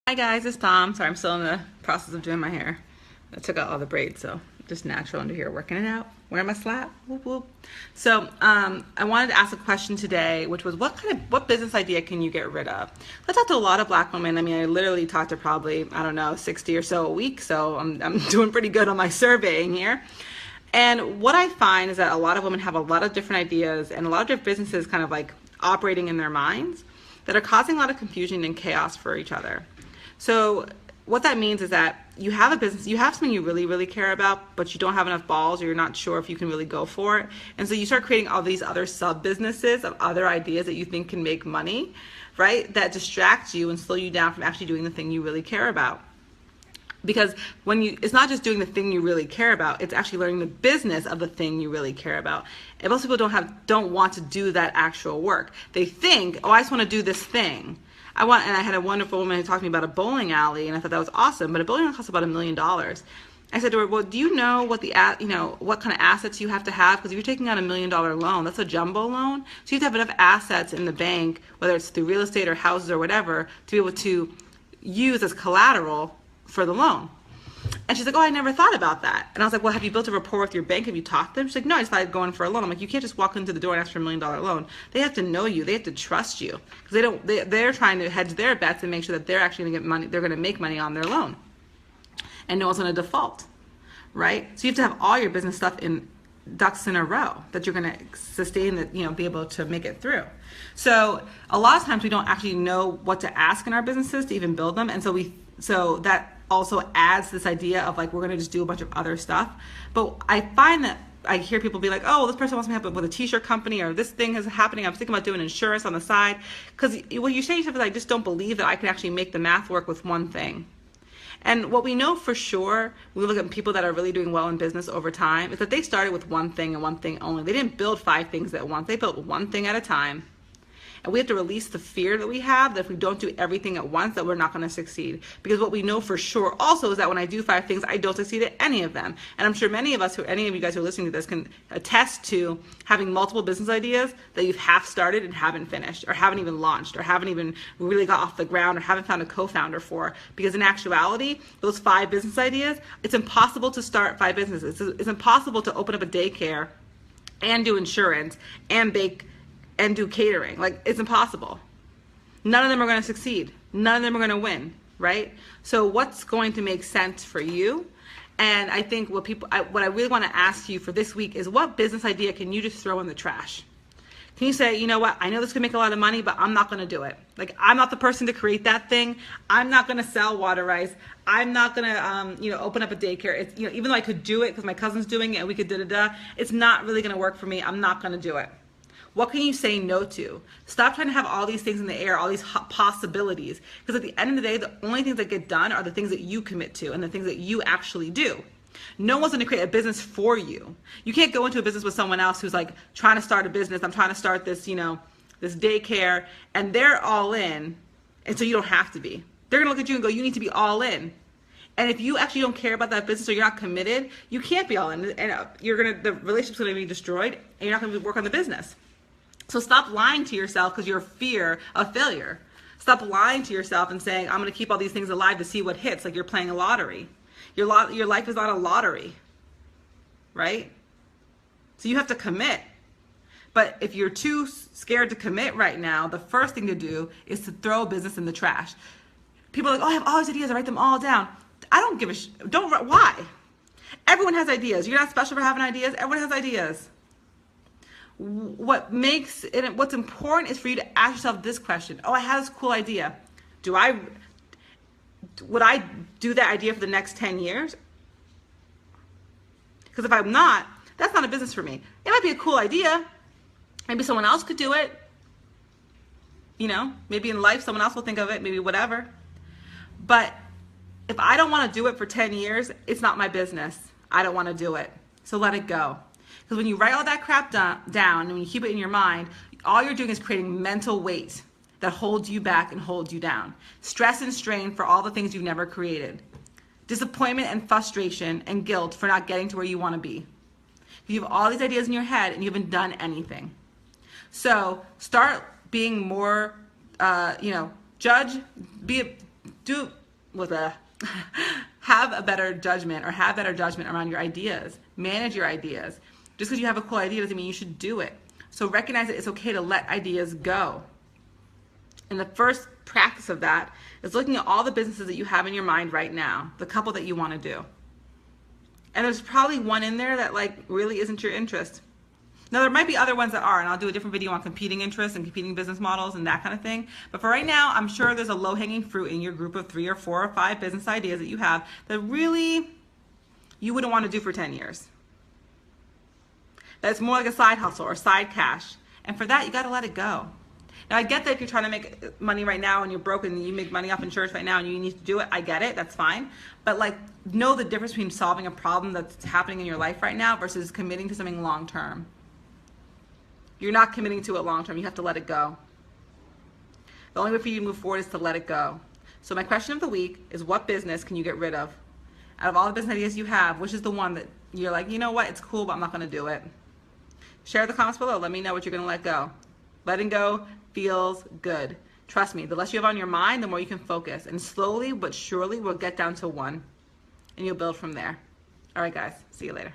Hi guys, it's Tom. Sorry, I'm still in the process of doing my hair. I took out all the braids, so just natural under here, working it out. Wearing my slap. Whoop, whoop. So I wanted to ask a question today, which was what business idea can you get rid of? I talked to a lot of Black women. I mean, I literally talked to probably, I don't know, 60 or so a week. So I'm doing pretty good on my surveying here. And what I find is that a lot of women have a lot of different ideas and a lot of different businesses kind of like operating in their minds that are causing a lot of confusion and chaos for each other. So what that means is that you have a business, you have something you really, really care about, but you don't have enough balls or you're not sure if you can really go for it. And so you start creating all these other sub businesses of other ideas that you think can make money, right? That distract you and slow you down from actually doing the thing you really care about. Because it's not just doing the thing you really care about, it's actually learning the business of the thing you really care about. And most people don't want to do that actual work. They think, oh, I just want to do this thing. And I had a wonderful woman who talked to me about a bowling alley, and I thought that was awesome. But a bowling alley costs about $1 million. I said to her, well, do you know what what kind of assets you have to have? Because if you're taking out $1 million loan, that's a jumbo loan. So you have to have enough assets in the bank, whether it's through real estate or houses or whatever, to be able to use as collateral for the loan. And she's like, oh, I never thought about that. And I was like, well, have you built a rapport with your bank? Have you talked to them? She's like, no, I just thought I'd go in for a loan. I'm like, you can't just walk into the door and ask for $1 million loan. They have to know you. They have to trust you, because they're trying to hedge their bets and make sure that they're actually going to get money. They're going to make money on their loan, and no one's going to default, right? So you have to have all your business stuff in ducks in a row that you're going to sustain, that be able to make it through. So a lot of times we don't actually know what to ask in our businesses to even build them, and so that also adds this idea of like, we're going to just do a bunch of other stuff. But I find that I hear people be like, oh, well, this person wants me to help with a t-shirt company, or this thing is happening, I'm thinking about doing insurance on the side. Because what you're saying is, I just don't believe that I can actually make the math work with one thing. And what we know for sure, when we look at people that are really doing well in business over time, is that they started with one thing and one thing only. They didn't build 5 things at once. They built one thing at a time. And we have to release the fear that we have that if we don't do everything at once, that we're not going to succeed. Because what we know for sure also is that when I do 5 things, I don't succeed at any of them. And I'm sure any of you guys who are listening to this can attest to having multiple business ideas that you've half started and haven't finished, or haven't even launched, or haven't even really got off the ground, or haven't found a co-founder for. Because in actuality, those 5 business ideas, it's impossible to start 5 businesses. It's impossible to open up a daycare and do insurance and bake and do catering. Like, it's impossible. None of them are going to succeed. None of them are going to win, right? So what's going to make sense for you? And I think what I really want to ask you for this week is, what business idea can you just throw in the trash? Can you say, you know what, I know this could make a lot of money, but I'm not going to do it. Like, I'm not the person to create that thing. I'm not going to sell water rice. I'm not going to, open up a daycare. It's, even though I could do it because my cousin's doing it and we could it's not really going to work for me. I'm not going to do it. What can you say no to? Stop trying to have all these things in the air, all these possibilities. Because at the end of the day, the only things that get done are the things that you commit to and the things that you actually do. No one's going to create a business for you. You can't go into a business with someone else who's like trying to start a business. I'm trying to start this, this daycare, and they're all in. And so you don't have to be. They're going to look at you and go, you need to be all in. And if you actually don't care about that business, or you're not committed, you can't be all in. And the relationship's going to be destroyed, and you're not going to work on the business. So stop lying to yourself because you're fear of failure. Stop lying to yourself and saying, I'm going to keep all these things alive to see what hits, like you're playing a lottery. Your life is not a lottery, right? So you have to commit. But if you're too scared to commit right now, the first thing to do is to throw a business in the trash. People are like, oh, I have all these ideas, I write them all down. I don't give a why? Everyone has ideas. You're not special for having ideas. Everyone has ideas. What's important is for you to ask yourself this question. Oh, I have this cool idea. Would I do that idea for the next 10 years? Because if I'm not, that's not a business for me. It might be a cool idea. Maybe someone else could do it. Maybe in life someone else will think of it, maybe whatever. But if I don't want to do it for 10 years, it's not my business. I don't want to do it. So let it go. Because when you write all that crap down and when you keep it in your mind, all you're doing is creating mental weight that holds you back and holds you down. Stress and strain for all the things you've never created. Disappointment and frustration and guilt for not getting to where you want to be. You have all these ideas in your head and you haven't done anything. So start being more, judge, with a have a better judgment or have better judgment around your ideas. Manage your ideas. Just because you have a cool idea doesn't mean you should do it. So recognize that it's okay to let ideas go. And the first practice of that is looking at all the businesses that you have in your mind right now, the couple that you want to do. And there's probably one in there that like really isn't your interest. Now there might be other ones that are, and I'll do a different video on competing interests and competing business models and that kind of thing. But for right now, I'm sure there's a low-hanging fruit in your group of 3 or 4 or 5 business ideas that you have that really you wouldn't want to do for 10 years. That's more like a side hustle or side cash. And for that, you got to let it go. Now, I get that if you're trying to make money right now and you're broke and you make money off insurance right now and you need to do it, I get it, that's fine. But like, know the difference between solving a problem that's happening in your life right now versus committing to something long term. You're not committing to it long term, you have to let it go. The only way for you to move forward is to let it go. So my question of the week is, what business can you get rid of? Out of all the business ideas you have, which is the one that you're like, you know what, it's cool, but I'm not gonna do it? Share the comments below, let me know what you're gonna let go. Letting go feels good. Trust me, the less you have on your mind, the more you can focus. And slowly but surely we'll get down to 1. And you'll build from there. All right, guys. See you later.